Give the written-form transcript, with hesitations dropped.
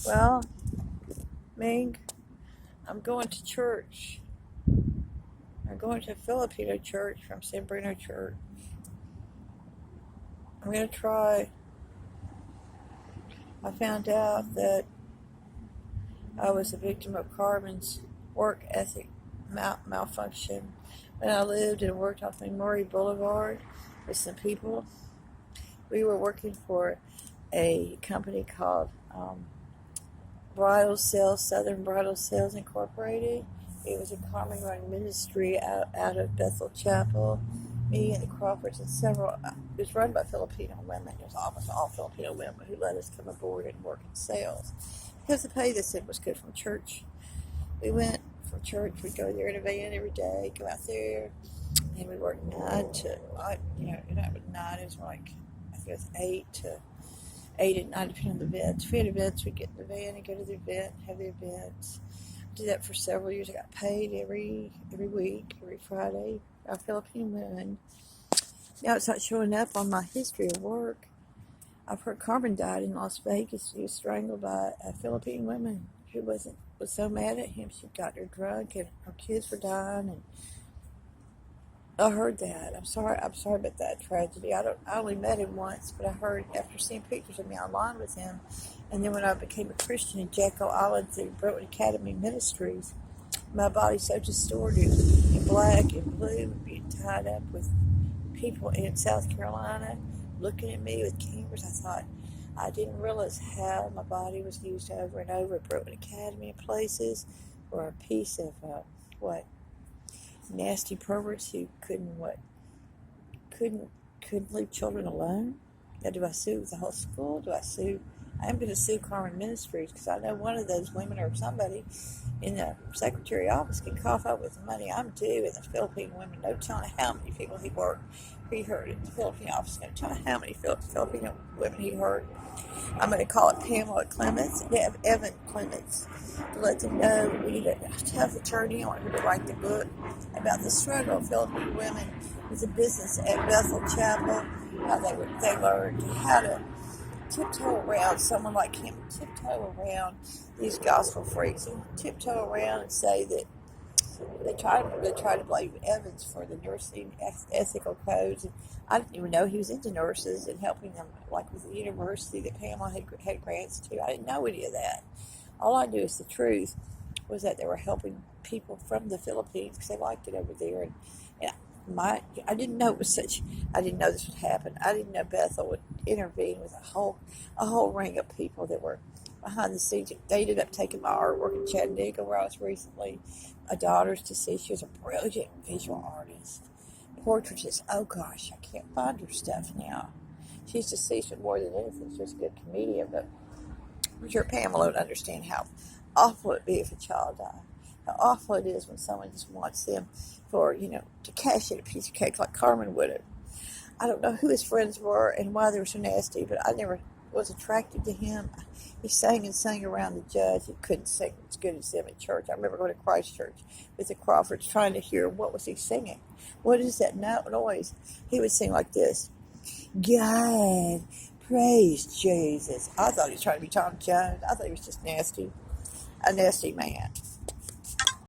Well, Ming, I'm going to church. I'm going to a Filipino church from San Bruno Church. I'm going to try. I found out that I was a victim of Carmen's work ethic malfunction when I lived and worked off Murray Boulevard with some people. We were working for a company called Southern Bridal Sales Incorporated. It was a Carmen run ministry out of Bethel Chapel. Me and the Crawfords and several, it was run by Filipino women. It was almost all Filipino women who let us come aboard and work in sales. Because the pay they said was good from church. We went from church, we'd go there in a van every day, go out there, and we'd work 9 to, not 9, it was like, I think it was 8 and 9, depending on the events. If we had events, we'd get in the van and go to the event, have the events. Did that for several years. I got paid every week, every Friday. Our Filipino women. Now it's not showing up on my history of work. I've heard Carmen died in Las Vegas. She was strangled by a Filipino woman who was so mad at him. She got her drunk and her kids were dying. And I heard that. I'm sorry about that tragedy. I only met him once, but I heard after seeing pictures of me online with him, and then when I became a Christian in Jekyll Island through Brooklyn Academy Ministries, my body so distorted in black and blue and being tied up with people in South Carolina looking at me with cameras. I didn't realize how my body was used over and over at Brooklyn Academy and places for a piece of nasty perverts who couldn't leave children alone. Now, do I sue the whole school? Do I sue? I am going to sue Carmen Ministries because I know one of those women or somebody in the secretary office can cough up with the money I'm due, and the Philippine women, no telling how many people he hurt at the Philippine office, no telling how many Filipino women he hurt. I'm going to call it Pamela Clements and Evan Clements to let them know we need a tough attorney. I want her to write the book about the struggle of Filipino women with the business at Bethel Chapel, how they learned how to tiptoe around someone like him, tiptoe around these gospel freaks, and tiptoe around and say that they try to blame Evans for the nursing ethical codes. And I didn't even know he was into nurses and helping them, like with the university that Pamela had grants to. I didn't know any of that. All I knew is the truth was that they were helping people from the Philippines because they liked it over there. And I didn't know I didn't know this would happen. I didn't know Bethel would intervene with a whole ring of people that were behind the scenes. They ended up taking my artwork in Chattanooga, where I was recently, a daughter's to see. She was a brilliant visual artist, portraitist. Oh gosh, I can't find her stuff now. She's deceased, but more than anything, she was a good comedian. But I'm sure Pamela would understand how awful it'd be if a child died. How awful it is when someone just wants them to cash in a piece of cake like Carmen would have. I don't know who his friends were and why they were so nasty, but I never was attracted to him. He sang and sang around the judge. He couldn't sing as good as them at church. I remember going to Christ Church with the Crawfords trying to hear what was he singing. What is that noise? He would sing like this. God, praise Jesus. I thought he was trying to be Tom Jones. I thought he was just nasty. A nasty man.